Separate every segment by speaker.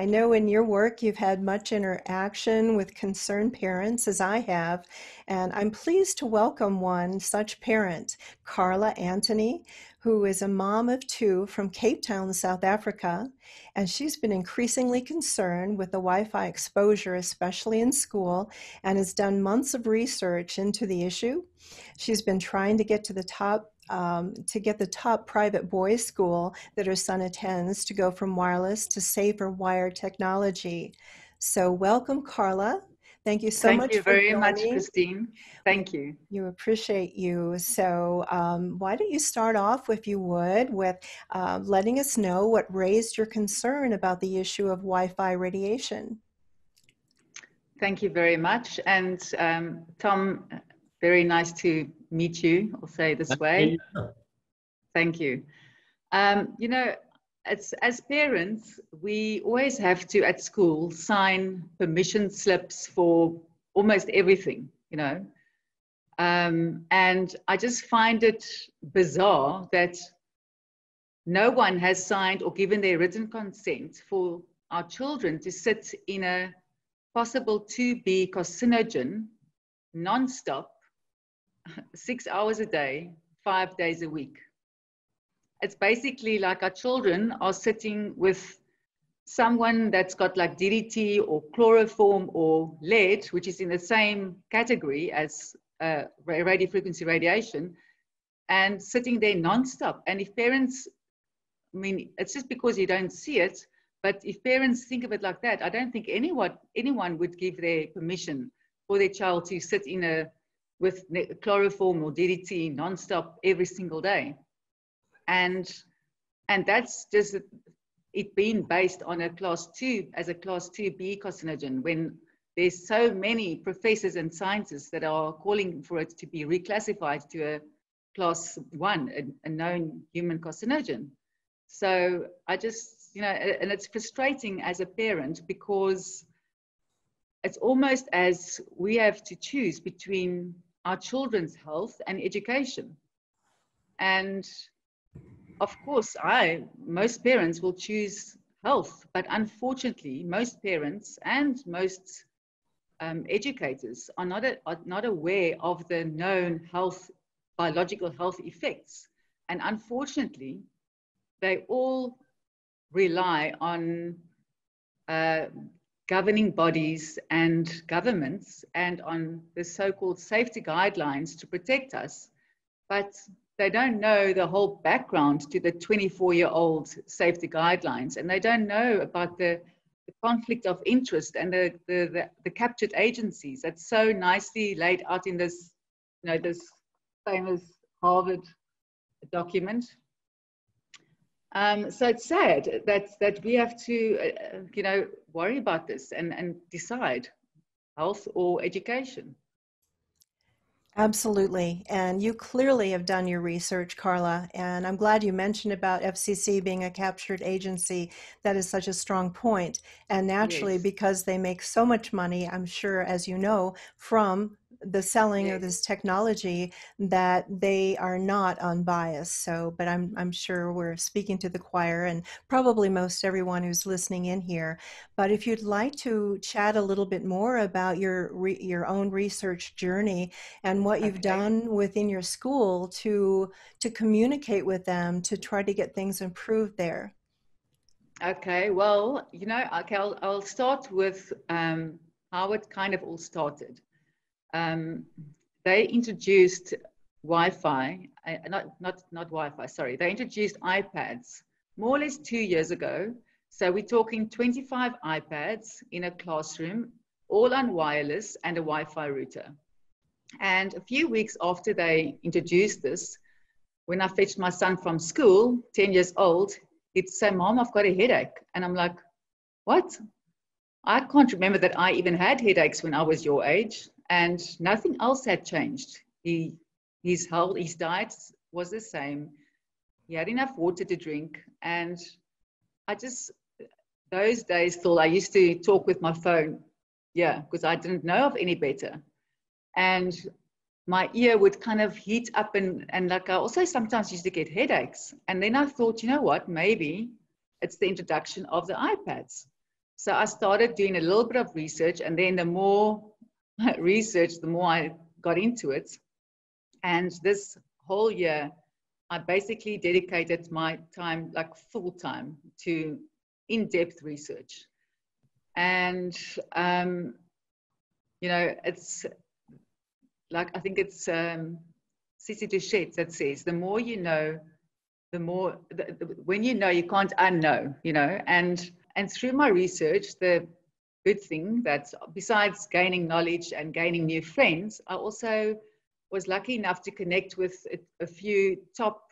Speaker 1: I know in your work you've had much interaction with concerned parents, as I have, and I'm pleased to welcome one such parent, Carla Antoni, who is a mom of two from Cape Town, South Africa, and she's been increasingly concerned with the Wi-Fi exposure, especially in school, and has done months of research into the issue. She's been trying to get the top private boys' school that her son attends to go from wireless to safer wired technology. So welcome, Carla. Thank you so
Speaker 2: Thank
Speaker 1: much
Speaker 2: you
Speaker 1: for
Speaker 2: very much,
Speaker 1: joining.
Speaker 2: Christine. Thank you.
Speaker 1: You appreciate you. So why don't you start off, if you would, with letting us know what raised your concern about the issue of Wi-Fi radiation.
Speaker 2: Thank you very much. And Tom, very nice to meet you, I'll say it this way. Thank you. You know, as parents, we always have to, at school, sign permission slips for almost everything, you know. And I just find it bizarre that no one has signed or given their written consent for our children to sit in a possible 2B carcinogen non-stop, 6 hours a day, 5 days a week. It's basically like our children are sitting with someone that's got like DDT or chloroform or lead, which is in the same category as radio frequency radiation, and sitting there non-stop. And if parents, I mean, it's just because you don't see it, but if parents think of it like that, I don't think anyone would give their permission for their child to sit with chloroform or DDT non-stop every single day. And that's just it being based on a class 2 as a class 2B carcinogen, when there's so many professors and scientists that are calling for it to be reclassified to a class 1, a known human carcinogen. So I just, you know, and it's frustrating as a parent because it's almost as we have to choose between our children's health and education. And of course, most parents will choose health, but unfortunately, most parents and most educators are not aware of the known biological health effects. And unfortunately, they all rely on governing bodies and governments and on the so-called safety guidelines to protect us. But they don't know the whole background to the 24-year-old safety guidelines, and they don't know about the conflict of interest and the captured agencies that's so nicely laid out in this, you know, this famous Harvard document. So it's sad that we have to, you know, worry about this and decide health or education.
Speaker 1: Absolutely. And you clearly have done your research, Carla. And I'm glad you mentioned about FCC being a captured agency. That is such a strong point. And naturally,
Speaker 2: Yes.
Speaker 1: because they make so much money, I'm sure, as you know, from the selling of this technology, that they are not unbiased. So, but I'm sure we're speaking to the choir and probably most everyone who's listening in here. But if you'd like to chat a little bit more about your own research journey and what you've done within your school to communicate with them to try to get things improved there.
Speaker 2: Okay, well, you know, okay, I'll start with how it kind of all started. They introduced Wi-Fi, not Wi-Fi, sorry. They introduced iPads more or less 2 years ago. So we're talking 25 iPads in a classroom, all on wireless and a Wi-Fi router. And a few weeks after they introduced this, when I fetched my son from school, 10 years old, he'd say, "Mom, I've got a headache." And I'm like, "What? I can't remember that I even had headaches when I was your age." And nothing else had changed. His diet was the same. He had enough water to drink. And I just, those days thought I used to talk with my phone. Yeah, because I didn't know of any better. And my ear would kind of heat up and like I also sometimes used to get headaches. And then I thought, you know what, maybe it's the introduction of the iPads. So I started doing a little bit of research, and then the more research, the more I got into it. And this whole year, I basically dedicated my time, like full time, to in-depth research. And, it's like, I think it's Cici Duchet that says, the more you know, the more, when you know, you can't unknow, and through my research, the good thing that besides gaining knowledge and gaining new friends, I also was lucky enough to connect with a few top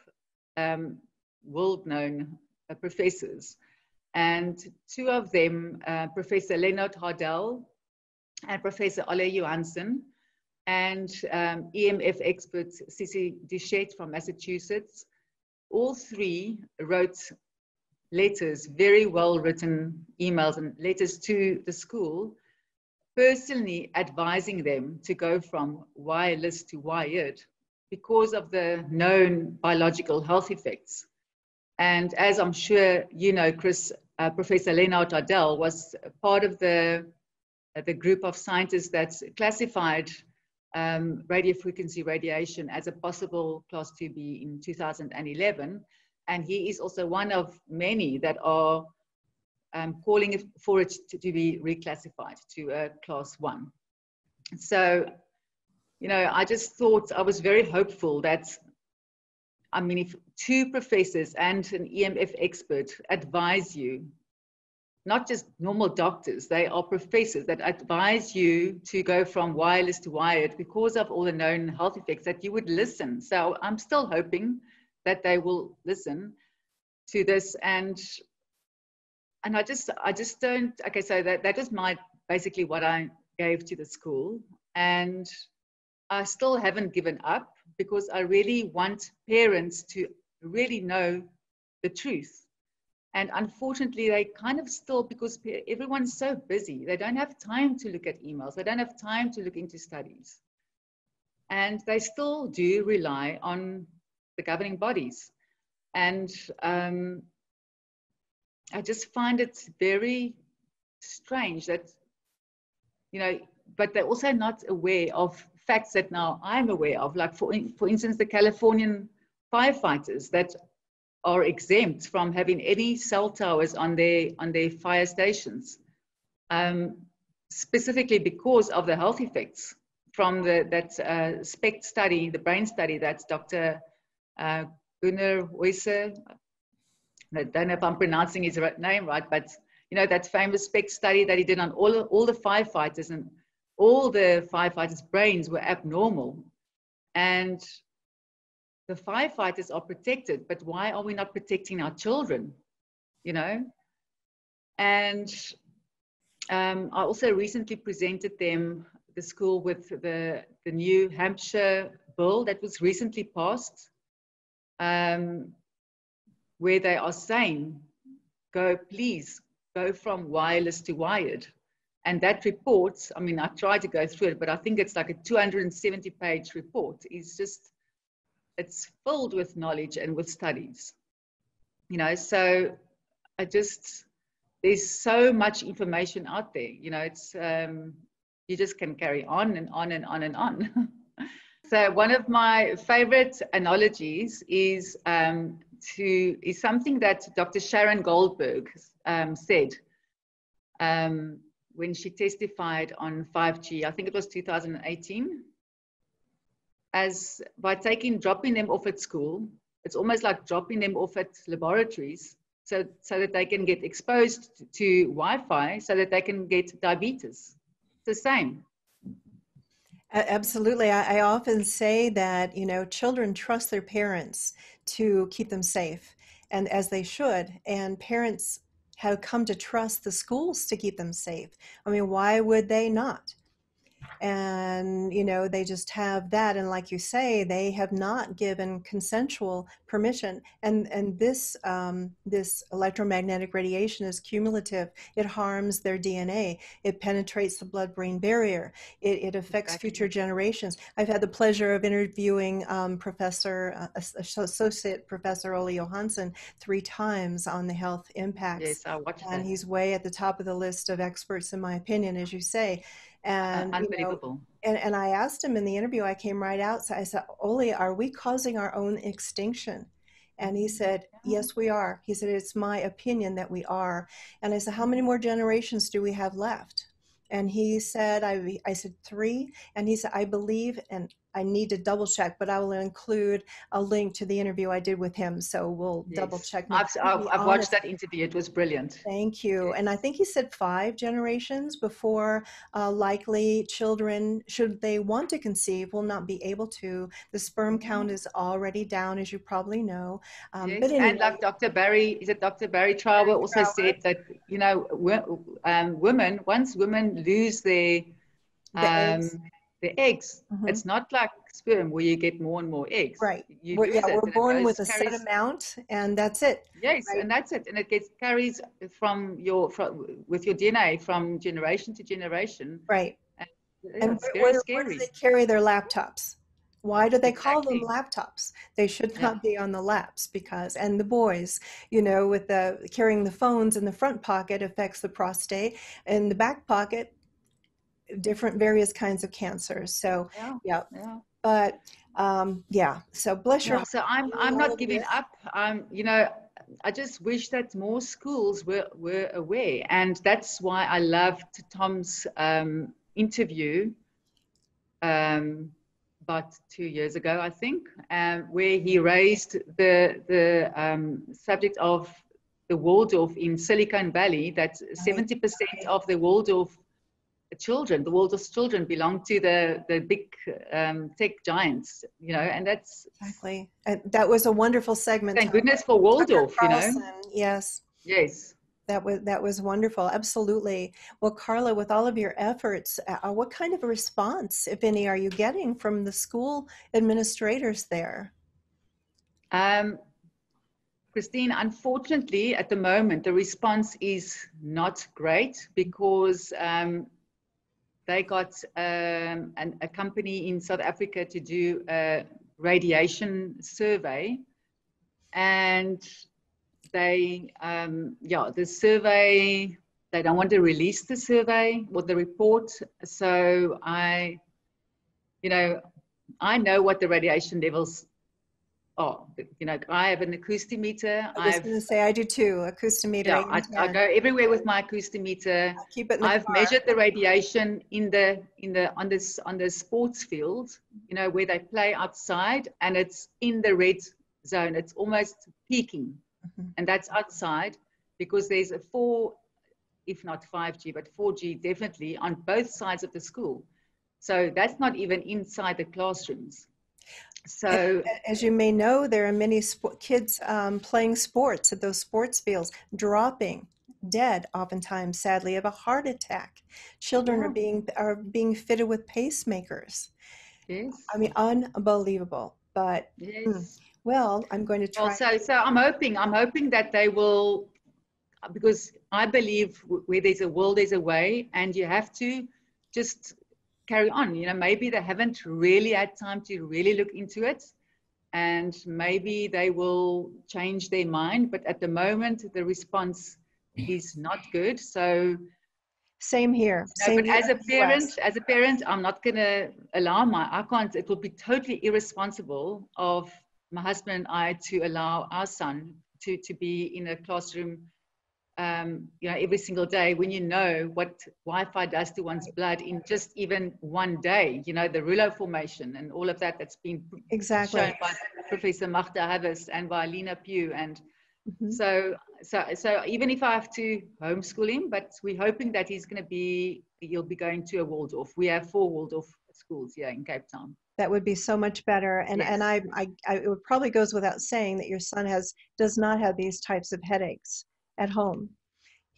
Speaker 2: world-known professors. And two of them, Professor Leonard Hardell and Professor Ole Johansson, and EMF expert Cici Duchet from Massachusetts, all three wrote letters, very well-written emails and letters to the school, personally advising them to go from wireless to wired because of the known biological health effects. And as I'm sure you know, Chris, Professor Leonard Hardell was part of the group of scientists that classified radio frequency radiation as a possible class 2B in 2011. And he is also one of many that are calling for it to be reclassified to a class 1. So, I just thought, I was very hopeful that, if two professors and an EMF expert advise you, not just normal doctors, they are professors that advise you to go from wireless to wired because of all the known health effects, that you would listen. So I'm still hoping that they will listen to this. And I just don't, okay, so that is basically what I gave to the school. And I still haven't given up because I really want parents to really know the truth. And unfortunately, they kind of still, because everyone's so busy, they don't have time to look at emails. They don't have time to look into studies. And they still do rely on the governing bodies. And I just find it very strange that, but they're also not aware of facts that now I'm aware of. Like, for instance, the Californian firefighters that are exempt from having any cell towers on their fire stations, specifically because of the health effects from that SPECT study, the brain study that Dr. Gunnar Huyse, I don't know if I'm pronouncing his name right, but that famous SPECT study that he did on all the firefighters, and all the firefighters' brains were abnormal. And the firefighters are protected, but why are we not protecting our children? And I also recently presented the school with the New Hampshire bill that was recently passed, where they are saying, please go from wireless to wired. And that report, I tried to go through it, but I think it's like a 270-page report. It's filled with knowledge and with studies, so there's so much information out there, it's, you just can carry on and on and on and on. So one of my favorite analogies is something that Dr. Sharon Goldberg said when she testified on 5G, I think it was 2018. As by dropping them off at school, it's almost like dropping them off at laboratories so that they can get exposed to Wi-Fi so that they can get diabetes. It's the same.
Speaker 1: Absolutely. I often say that, children trust their parents to keep them safe, and as they should. And parents have come to trust the schools to keep them safe. Why would they not? And you know, they just have that, and like you say, they have not given consensual permission. And this electromagnetic radiation is cumulative. It harms their DNA. It penetrates the blood-brain barrier. It affects future
Speaker 2: Exactly.
Speaker 1: generations. I've had the pleasure of interviewing Associate Professor Ole Johansson 3 times on the health impacts,
Speaker 2: Yes, I watched
Speaker 1: and
Speaker 2: that.
Speaker 1: he's way at the top of the list of experts, in my opinion, as you say. And you know,
Speaker 2: Unbelievable.
Speaker 1: and I asked him in the interview, I came right out, so I said, Ole, are we causing our own extinction? And he said,
Speaker 2: Yeah.
Speaker 1: yes, we are. He said, it's my opinion that we are. And I said, how many more generations do we have left? And he said, I said, 3. And he said, I believe, and I need to double check, but I will include a link to the interview I did with him. So we'll double
Speaker 2: Yes,
Speaker 1: check.
Speaker 2: I've,
Speaker 1: To
Speaker 2: I've
Speaker 1: be
Speaker 2: I've watched
Speaker 1: honest,
Speaker 2: that interview. It was brilliant.
Speaker 1: thank you. And I
Speaker 2: Yes.
Speaker 1: think he said 5 generations before likely children, should they want to conceive, will not be able to. The sperm
Speaker 2: Yeah.
Speaker 1: count is already down, as you probably know. But
Speaker 2: Yes, and
Speaker 1: anyway,
Speaker 2: like Dr. Barry, is it Dr. Barry Traube
Speaker 1: Mary
Speaker 2: also
Speaker 1: Trower,
Speaker 2: said that, you know, women, once women lose
Speaker 1: the eggs.
Speaker 2: their eggs,
Speaker 1: Mhm.
Speaker 2: it's not like sperm where you get more and more eggs.
Speaker 1: Right.
Speaker 2: You
Speaker 1: Yeah,
Speaker 2: lose it
Speaker 1: we're
Speaker 2: and it
Speaker 1: born
Speaker 2: goes,
Speaker 1: with a set
Speaker 2: carries,
Speaker 1: amount, and that's it.
Speaker 2: yes,
Speaker 1: Right.
Speaker 2: and that's it. And it gets carries with your DNA from generation to generation.
Speaker 1: Right.
Speaker 2: And yeah,
Speaker 1: And
Speaker 2: it's very
Speaker 1: where do they
Speaker 2: scary.
Speaker 1: carry their laptops? Why do they call them
Speaker 2: Exactly.
Speaker 1: laptops? They should
Speaker 2: Yeah.
Speaker 1: not be on the laps, because, and the boys, you know, with the carrying the phones in the front pocket affects the prostate. In the back pocket, different various kinds of cancers. So,
Speaker 2: Yeah.
Speaker 1: yeah,
Speaker 2: Yeah.
Speaker 1: but yeah. So bless your
Speaker 2: Yeah,
Speaker 1: heart
Speaker 2: so
Speaker 1: doing
Speaker 2: I'm
Speaker 1: all
Speaker 2: not
Speaker 1: of
Speaker 2: giving
Speaker 1: this.
Speaker 2: up. You know, I just wish that more schools were aware, and that's why I loved Tom's interview about 2 years ago, I think, where he raised the subject of the Waldorf in Silicon Valley. That
Speaker 1: Right,
Speaker 2: 70% of the Waldorf children belong to the big tech giants, you know, and that's
Speaker 1: exactly. And that was a wonderful segment,
Speaker 2: thank goodness for
Speaker 1: Tucker
Speaker 2: Waldorf, you know.
Speaker 1: Carlson. Yes.
Speaker 2: Yes.
Speaker 1: That was wonderful. Absolutely. Well, Carla, with all of your efforts, what kind of a response, if any, are you getting from the school administrators there?
Speaker 2: Um, Christine, unfortunately, at the moment, the response is not great because they got a company in South Africa to do a radiation survey. And the survey, they don't want to release the survey or the report. So you know, I know what the radiation levels are. You know, I have an acoustimeter.
Speaker 1: I was going to say I do too. Acoustimeter
Speaker 2: Yeah,
Speaker 1: 8 and
Speaker 2: I
Speaker 1: 10.
Speaker 2: go everywhere with my acoustimeter.
Speaker 1: I keep it in the
Speaker 2: I've
Speaker 1: car.
Speaker 2: measured the radiation on the sports field, you know, where they play outside, and it's in the red zone. It's almost peaking,
Speaker 1: Mhm.
Speaker 2: and that's outside because there's a 4, if not 5G, but 4G definitely on both sides of the school. So that's not even inside the classrooms.
Speaker 1: And
Speaker 2: So
Speaker 1: as you may know, there are many kids playing sports at those sports fields, dropping dead, oftentimes, sadly, of a heart attack. Children
Speaker 2: yeah,
Speaker 1: are being fitted with pacemakers. I
Speaker 2: yes,
Speaker 1: mean, unbelievable. But
Speaker 2: yes.
Speaker 1: well, I'm going to
Speaker 2: Well,
Speaker 1: try.
Speaker 2: so I'm hoping that they will, because I believe where there's a will, there's a way, and you have to just carry on. You know, maybe they haven't really had time to really look into it, and maybe they will change their mind. But at the moment, the response is not good. So,
Speaker 1: Same here.
Speaker 2: no,
Speaker 1: Same
Speaker 2: but
Speaker 1: here in the U.S.
Speaker 2: as a parent, I'm not going to allow I can't, it would be totally irresponsible of my husband and I to allow our son to be in a classroom, you know, every single day when you know what Wi-Fi does to one's blood in just even one day, you know, the rouleau formation and all of that that's been shown
Speaker 1: Exactly.
Speaker 2: by Professor Magda Havas and by Lena Pugh. And
Speaker 1: Mhm.
Speaker 2: so even if I have to homeschool him, but we're hoping that he'll be going to a Waldorf. We have 4 Waldorf schools here in Cape Town.
Speaker 1: That would be so much better. And
Speaker 2: Yes.
Speaker 1: it would probably goes without saying that your son does not have these types of headaches at home.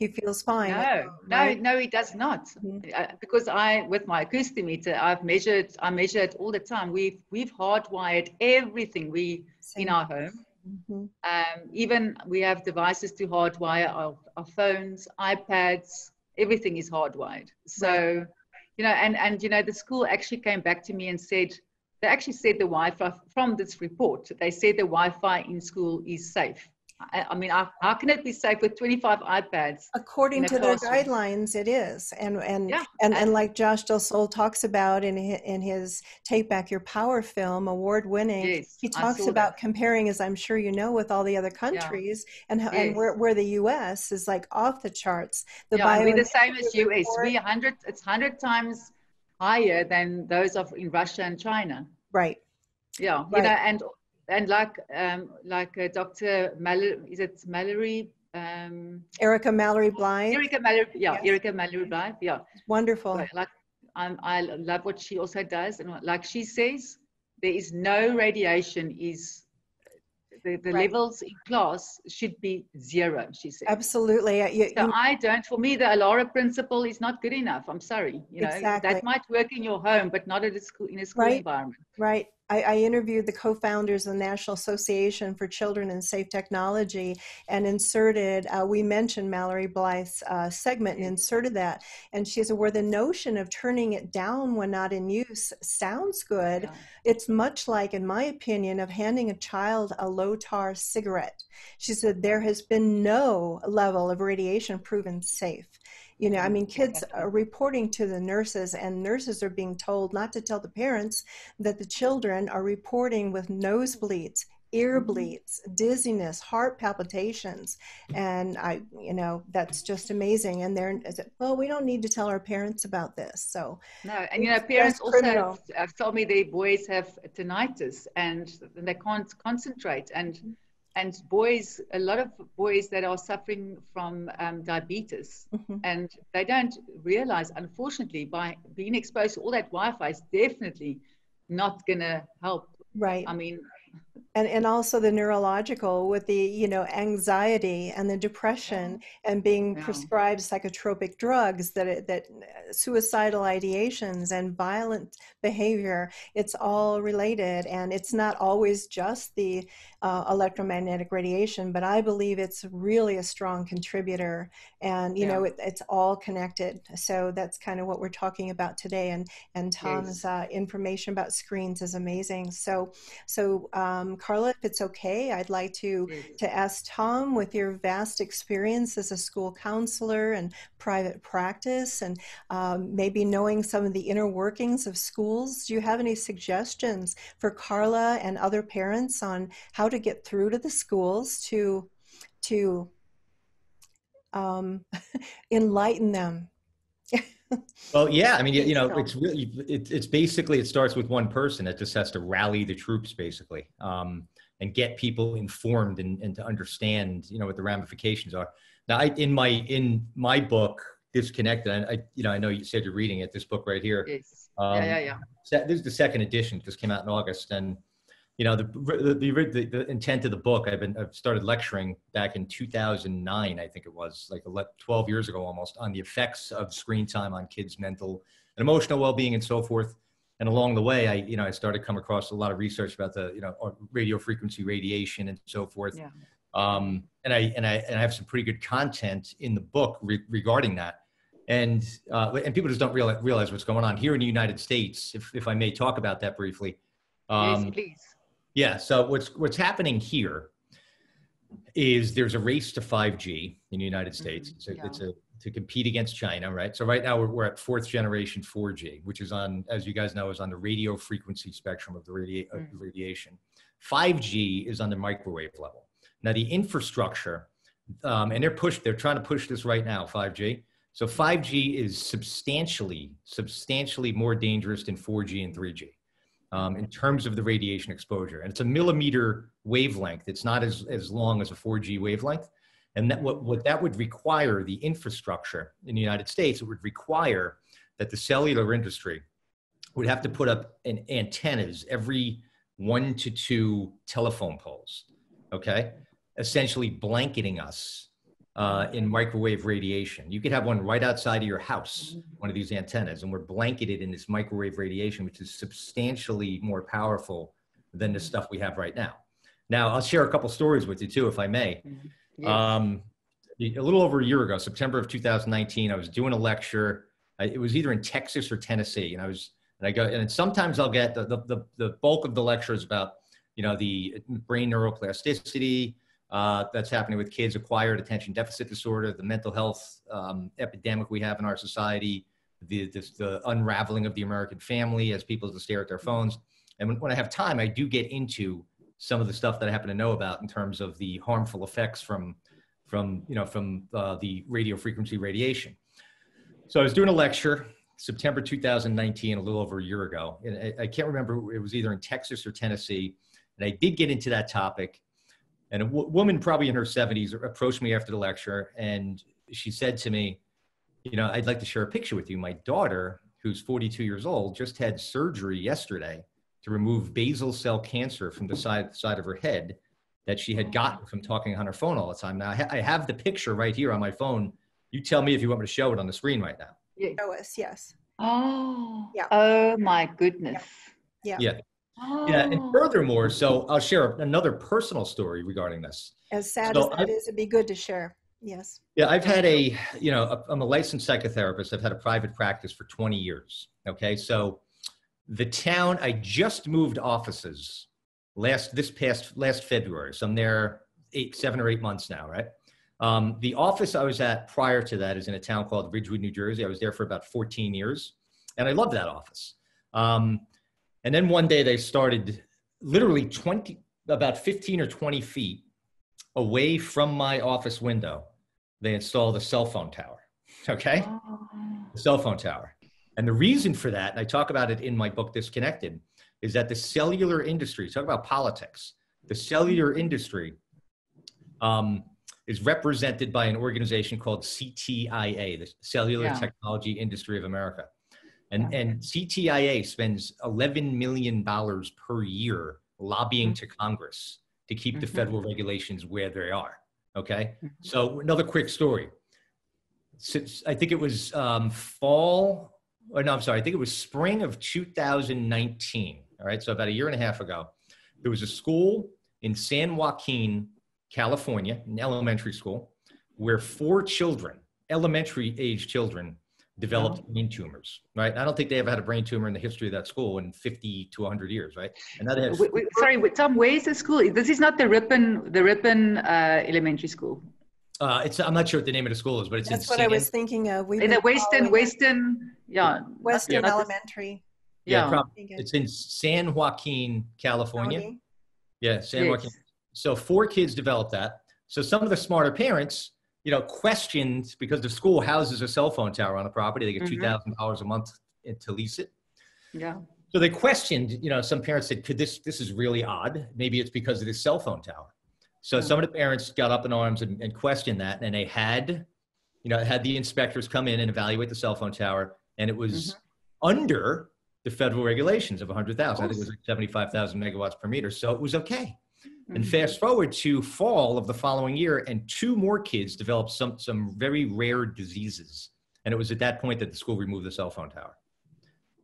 Speaker 1: he feels fine,
Speaker 2: No, no,
Speaker 1: right?
Speaker 2: no, he does not.
Speaker 1: Mhm.
Speaker 2: Because with my acoustimeter, I measure it all the time. We've hardwired everything in
Speaker 1: Same.
Speaker 2: our home.
Speaker 1: Mhm.
Speaker 2: Even we have devices to hardwire our phones, iPads, everything is hardwired.
Speaker 1: Right.
Speaker 2: So, and the school actually came back to me and they actually said the Wi-Fi from this report, they said the Wi-Fi in school is safe. I mean, how can it be safe with 25 iPads in
Speaker 1: According
Speaker 2: a
Speaker 1: to their
Speaker 2: classroom?
Speaker 1: guidelines, it is,
Speaker 2: Yeah,
Speaker 1: and like Josh Del Sol talks about in his Take Back Your Power film, award winning.
Speaker 2: yes,
Speaker 1: He
Speaker 2: I
Speaker 1: talks
Speaker 2: saw that.
Speaker 1: about comparing, as I'm sure you know, with all the other
Speaker 2: Yeah,
Speaker 1: countries, and
Speaker 2: yes.
Speaker 1: where the U.S. is like off the charts. The
Speaker 2: Yeah, and we're the
Speaker 1: Bioinitiative
Speaker 2: same as US.
Speaker 1: report,
Speaker 2: We 100, it's 100 times higher than those of in Russia and China.
Speaker 1: right,
Speaker 2: Yeah,
Speaker 1: right.
Speaker 2: and like Dr. Mallory, is it Mallory?
Speaker 1: Erica Mallory Blythe,
Speaker 2: Erica Mallory, yeah,
Speaker 1: yes,
Speaker 2: Erica Mallory Blythe, yeah.
Speaker 1: wonderful,
Speaker 2: Like I love what she also does, and like she says, there is no radiation. Is the
Speaker 1: right.
Speaker 2: levels in class should be zero, she said.
Speaker 1: Absolutely.
Speaker 2: So I don't, for me, the Alara principle is not good enough. I'm sorry.
Speaker 1: Exactly.
Speaker 2: That might work in your home, but not at a school, in a school
Speaker 1: Right.
Speaker 2: environment.
Speaker 1: Right. I interviewed the co-founders of the National Association for Children and Safe Technology and inserted, we mentioned Mallory Blythe's segment and
Speaker 2: Yes.
Speaker 1: inserted that. And she said, where the notion of turning it down when not in use sounds good,
Speaker 2: Yeah.
Speaker 1: it's much like, in my opinion, of handing a child a low-tar cigarette. She said, there has been no level of radiation proven safe. I
Speaker 2: Yeah.
Speaker 1: mean, kids
Speaker 2: Exactly.
Speaker 1: are reporting to the nurses, and nurses are being told not to tell the parents that the children are reporting with nosebleeds, ear
Speaker 2: Mhm.
Speaker 1: bleeds, dizziness, heart palpitations. And that's just amazing. And they're, well, we don't need to tell our parents about this. So
Speaker 2: No, and
Speaker 1: it's
Speaker 2: parents
Speaker 1: just
Speaker 2: also
Speaker 1: criminal.
Speaker 2: have told me their boys have tinnitus and they can't concentrate. And boys, a lot of boys that are suffering from diabetes,
Speaker 1: Mhm.
Speaker 2: and they don't realize, unfortunately, by being exposed to all that Wi-Fi is definitely not gonna help.
Speaker 1: Right.
Speaker 2: I mean,
Speaker 1: And also the neurological with the anxiety and the
Speaker 2: yeah,
Speaker 1: depression and being
Speaker 2: yeah,
Speaker 1: prescribed psychotropic drugs that suicidal ideations and violent behavior, it's all related, and it's not always just the electromagnetic radiation, but I believe it's really a strong contributor, and
Speaker 2: yeah,
Speaker 1: it's all connected. So that's kind of what we're talking about today, and Tom's
Speaker 2: yes,
Speaker 1: information about screens is amazing. So, Carla, if it's okay, I'd like
Speaker 2: yes.
Speaker 1: to ask Tom, with your vast experience as a school counselor and private practice, and maybe knowing some of the inner workings of schools, do you have any suggestions for Carla and other parents on how to get through to the schools to um, enlighten them?
Speaker 3: Well, yeah, I mean,
Speaker 2: Please,
Speaker 3: it's
Speaker 2: Tom.
Speaker 3: really, it's basically, it starts with one person that just has to rally the troops, basically, and get people informed and to understand, what the ramifications are. Now, in my book, Disconnected, I know you said you're reading it, this book right here.
Speaker 2: Yes, yeah,
Speaker 3: Um,
Speaker 2: yeah, yeah.
Speaker 3: this is the second edition, just came out in August, and the intent of the book, I've started lecturing back in 2009, I think it was, like 12 years ago almost, on the effects of screen time on kids' mental and emotional well-being and so forth. And along the way, I started to come across a lot of research about the radio frequency radiation and so forth.
Speaker 2: Yeah.
Speaker 3: And I have some pretty good content in the book regarding that. And people just don't realize what's going on here in the United States. If I may talk about that briefly.
Speaker 2: Yes,
Speaker 3: Um,
Speaker 2: please.
Speaker 3: yeah. So what's happening here is there's a race to 5G in the United States.
Speaker 2: Yeah.
Speaker 3: To compete against China, right? So right now we're at fourth generation 4G, which is on, as you guys know, is on the radio frequency spectrum of the radiation. 5G is on the microwave level. Now the infrastructure, and they're trying to push this right now, 5G. So 5G is substantially more dangerous than 4G and 3G. In terms of the radiation exposure. And it's a millimeter wavelength. It's not as long as a 4G wavelength. And that what that would require, the infrastructure in the United States, it would require that the cellular industry would have to put up antennas every 1 to 2 telephone poles, okay? Essentially blanketing us in microwave radiation. You could have one right outside of your house, one of these antennas, and we're blanketed in this microwave radiation, which is substantially more powerful than the stuff we have right now. Now, I'll share a couple stories with you too, if I may.
Speaker 2: Yes.
Speaker 3: A little over a year ago, September of 2019, I was doing a lecture. It was either in Texas or Tennessee, and sometimes I'll get the bulk of the lecture is about, the brain neuroplasticity that's happening with kids, acquired attention deficit disorder, the mental health epidemic we have in our society, the unraveling of the American family as people just stare at their phones. And when I have time, I do get into some of the stuff that I happen to know about in terms of the harmful effects from the radio frequency radiation. So I was doing a lecture September 2019, a little over a year ago, and I can't remember, it was either in Texas or Tennessee, and I did get into that topic. And a woman probably in her 70s approached me after the lecture, and she said to me, I'd like to share a picture with you. My daughter, who's 42 years old, just had surgery yesterday to remove basal cell cancer from the side of her head that she had gotten from talking on her phone all the time. Now, I have the picture right here on my phone. You tell me if you want me to show it on the screen right now.
Speaker 1: Show us, yes.
Speaker 2: Oh,
Speaker 1: yeah.
Speaker 2: Oh my goodness.
Speaker 1: Yeah.
Speaker 3: Yeah.
Speaker 2: Oh.
Speaker 3: Yeah. And furthermore, so I'll share another personal story regarding this.
Speaker 1: As sad as that is, it'd be good to share. Yes.
Speaker 3: Yeah. I've had I'm a licensed psychotherapist. I've had a private practice for 20 years. Okay. So the town, I just moved offices last February. So I'm there 7 or 8 months now, right? The office I was at prior to that is in a town called Ridgewood, New Jersey. I was there for about 14 years, and I loved that office. And then one day they started literally about 15 or 20 feet away from my office window. They installed a cell phone tower, okay? The cell phone tower. And the reason for that, and I talk about it in my book, Disconnected, is that the cellular industry, talk about politics, the cellular industry is represented by an organization called CTIA, the Cellular Technology Industry of America. And CTIA spends $11 million per year lobbying to Congress to keep the federal regulations where they are, okay? So another quick story. Since I think it was I think it was spring of 2019, all right? So about a year and a half ago, there was a school in San Joaquin, California, an elementary school, where 4 children, elementary age children, developed brain tumors, right? I don't think they ever had a brain tumor in the history of that school in 50 to 100 years, right? And that has
Speaker 2: sorry, Tom, where is the school? This is not the Ripon Elementary School.
Speaker 3: I'm not sure what the name of the school is, but it's
Speaker 1: That's what I was thinking of.
Speaker 2: In the Western,
Speaker 1: Western Elementary.
Speaker 3: It's in San Joaquin, California. Yeah, San Joaquin. So 4 kids developed that. So some of the smarter parents, questioned, because the school houses a cell phone tower on the property. They get $2,000 a month to lease it.
Speaker 2: Yeah.
Speaker 3: So they questioned, some parents said, this is really odd. Maybe it's because of this cell phone tower. So some of the parents got up in arms and questioned that. And they had the inspectors come in and evaluate the cell phone tower. And it was under the federal regulations of 100,000. I think it was like 75,000 megawatts per meter. So it was okay. And fast forward to fall of the following year, and 2 more kids developed some very rare diseases. And it was at that point that the school removed the cell phone tower.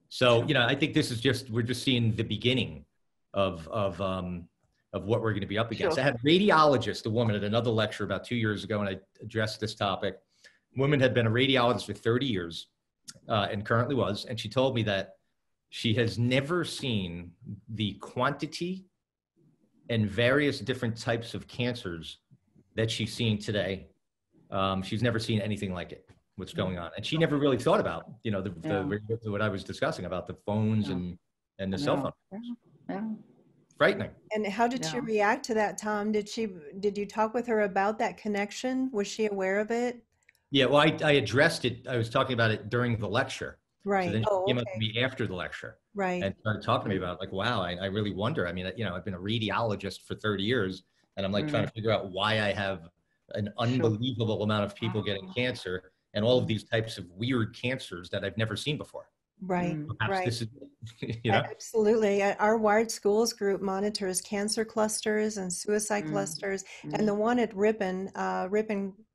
Speaker 3: So, I think this is we're just seeing the beginning of what we're going to be up against. I had a radiologist, a woman, at another lecture about 2 years ago, and I addressed this topic. Woman had been a radiologist for 30 years and currently was. And she told me that she has never seen the quantity and various different types of cancers that she's seeing today. She's never seen anything like it, what's going on. And she never really thought about, what I was discussing about the phones and the cell phone. Frightening.
Speaker 1: And how did she react to that, Tom? Did you talk with her about that connection? Was she aware of it?
Speaker 3: Yeah, well, I addressed it. I was talking about it during the lecture.
Speaker 1: Right.
Speaker 3: So then she came up to me after the lecture.
Speaker 1: Right.
Speaker 3: And started talking to me about, like, wow, I really wonder. I mean, I've been a radiologist for 30 years, and I'm like trying to figure out why I have an unbelievable amount of people getting cancer and all of these types of weird cancers that I've never seen before.
Speaker 1: Right.
Speaker 3: Perhaps this is,
Speaker 1: Absolutely. Our Wired Schools group monitors cancer clusters and suicide clusters. And the one at Ripon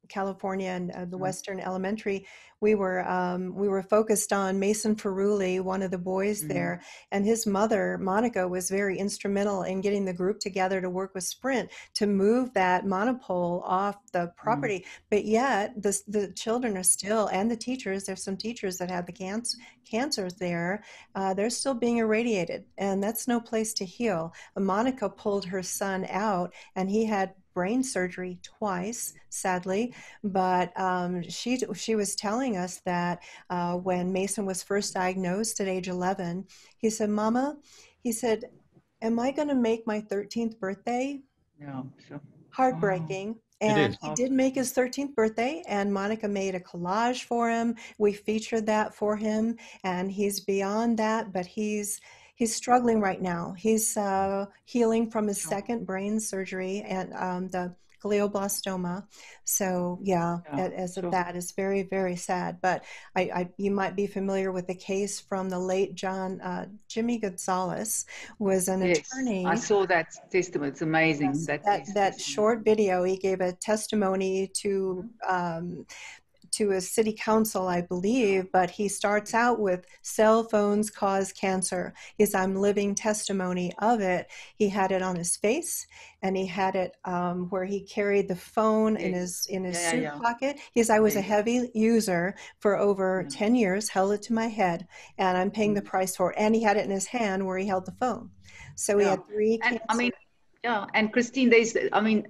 Speaker 1: California and the Western Elementary, we were focused on Mason Ferrulli, one of the boys there, and his mother, Monica, was very instrumental in getting the group together to work with Sprint to move that monopole off the property. But yet the children are still, and the teachers, there's some teachers that have the cancers there, they're still being irradiated, and that's no place to heal. Monica pulled her son out, and he had brain surgery twice, sadly, but she was telling us that when Mason was first diagnosed at age 11, he said, "Mama," he said, "am I going to make my 13th birthday?"
Speaker 2: Yeah, sure.
Speaker 1: Heartbreaking. And he did make his 13th birthday, and Monica made a collage for him. We featured that for him, and he's beyond that, but he's struggling right now. He's healing from his second brain surgery and the glioblastoma. So yeah, as of that, it's very, very sad. But you might be familiar with the case from the late Jimmy Gonzalez, was an attorney.
Speaker 2: I saw that testimony. It's amazing.
Speaker 1: Yes, that short video, he gave a testimony to a city council, I believe, but he starts out with cell phones cause cancer. I'm living testimony of it. He had it on his face, and he had it where he carried the phone in his suit pocket. I was a heavy user for over 10 years, held it to my head, and I'm paying the price for it. And he had it in his hand where he held the phone. So he had 3 cancers.
Speaker 2: And Christine, there's, only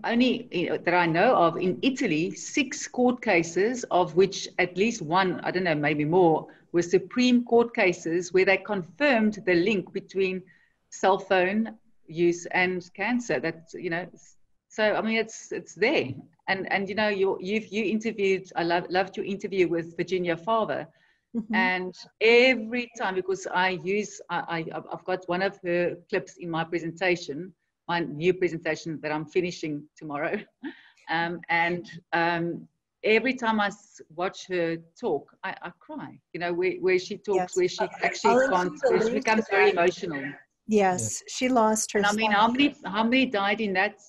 Speaker 2: that I know of in Italy, 6 court cases, of which at least one, I don't know, maybe more, were Supreme Court cases where they confirmed the link between cell phone use and cancer. So it's there. And you interviewed. I loved your interview with Virginia Farber. And every time, because I've got one of her clips in my presentation, my new presentation that I'm finishing tomorrow. Every time I watch her talk, I cry, where she talks, where she actually where she becomes very emotional.
Speaker 1: Yes, she lost her son.
Speaker 2: How many died in that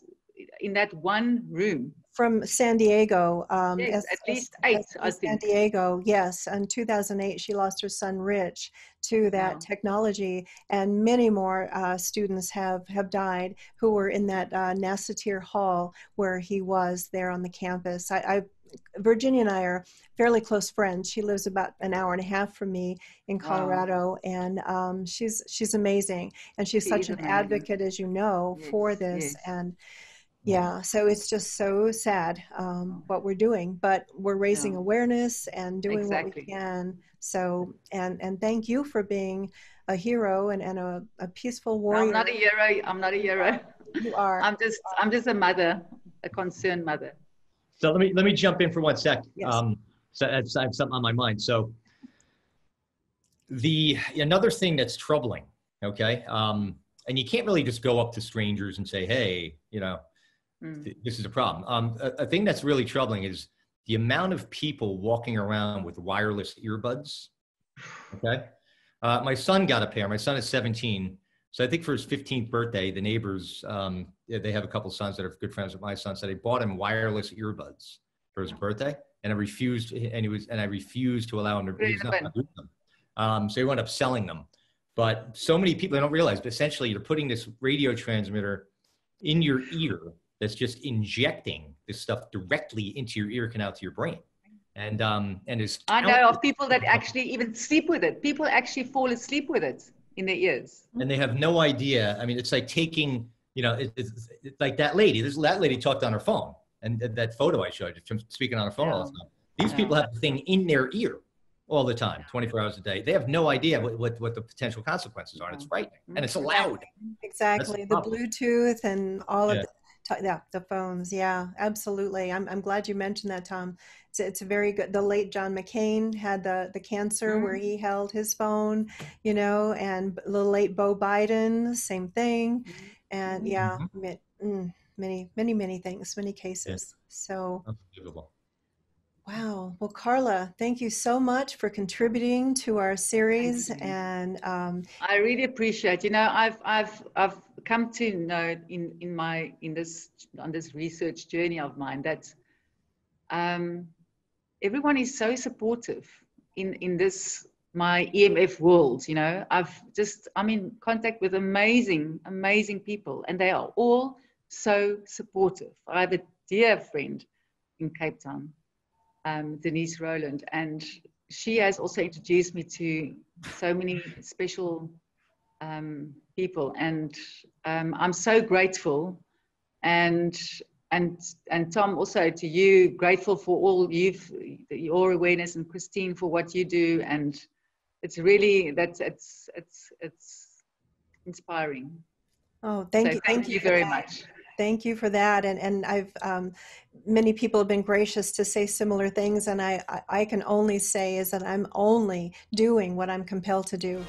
Speaker 2: one room?
Speaker 1: From San Diego.
Speaker 2: Yes, at least 8, I think.
Speaker 1: San Diego, yes. In 2008, she lost her son, Rich, to that technology, and many more students have died who were in that Nassatir Hall where he was there on the campus. Virginia and I are fairly close friends. She lives about an hour and a half from me in Colorado, and she's amazing, and she's such an advocate, as you know, for this. And yeah, so it's just so sad what we're doing, but we're raising awareness and doing what we can. So, and thank you for being a hero and a peaceful warrior.
Speaker 2: I'm not a hero.
Speaker 1: You are.
Speaker 2: I'm just a mother, a concerned mother.
Speaker 3: So let me jump in for 1 sec.
Speaker 1: Yes.
Speaker 3: So I have something on my mind. So another thing that's troubling, okay, and you can't really just go up to strangers and say, hey, this is a problem. A thing that's really troubling is the amount of people walking around with wireless earbuds. Okay. My son got a pair. My son is 17. So I think for his 15th birthday, the neighbors, they have a couple sons that are good friends with my son. So they bought him wireless earbuds for his birthday. And I refused to allow him to use them. So he wound up selling them. But so many people, they don't realize, but essentially you're putting this radio transmitter in your ear that's just injecting this stuff directly into your ear canal to your brain. And I
Speaker 2: know of people that actually even sleep with it. People actually fall asleep with it in their ears.
Speaker 3: And they have no idea. I mean, it's like taking, it's like that lady. That lady talked on her phone. And that photo I showed you from speaking on her phone all the time. These people have the thing in their ear all the time, 24 hours a day. They have no idea what the potential consequences are. And it's frightening. And it's allowed.
Speaker 1: Exactly. The Bluetooth and all of the phones. Yeah, absolutely. I'm glad you mentioned that, Tom. It's a very good. The late John McCain had the cancer where he held his phone, and the late Beau Biden, same thing. And many things, many cases. Yeah. So
Speaker 3: unbelievable.
Speaker 1: Wow. Well, Carla, thank you so much for contributing to our series. And
Speaker 2: I really appreciate. I've come to know on this research journey of mine that everyone is so supportive in this my EMF world. You know, I'm in contact with amazing people, and they are all so supportive. I have a dear friend in Cape Town, Denise Rowland, and she has also introduced me to so many special people, and I'm so grateful. And and Tom, also to you, grateful for all your awareness, and Christine for what you do, and it's really it's inspiring.
Speaker 1: Oh,
Speaker 2: So
Speaker 1: thank
Speaker 2: thank
Speaker 1: you
Speaker 2: you
Speaker 1: for
Speaker 2: very
Speaker 1: that.
Speaker 2: much.
Speaker 1: Thank you for that. And I've many people have been gracious to say similar things, and I can only say is that I'm only doing what I'm compelled to do.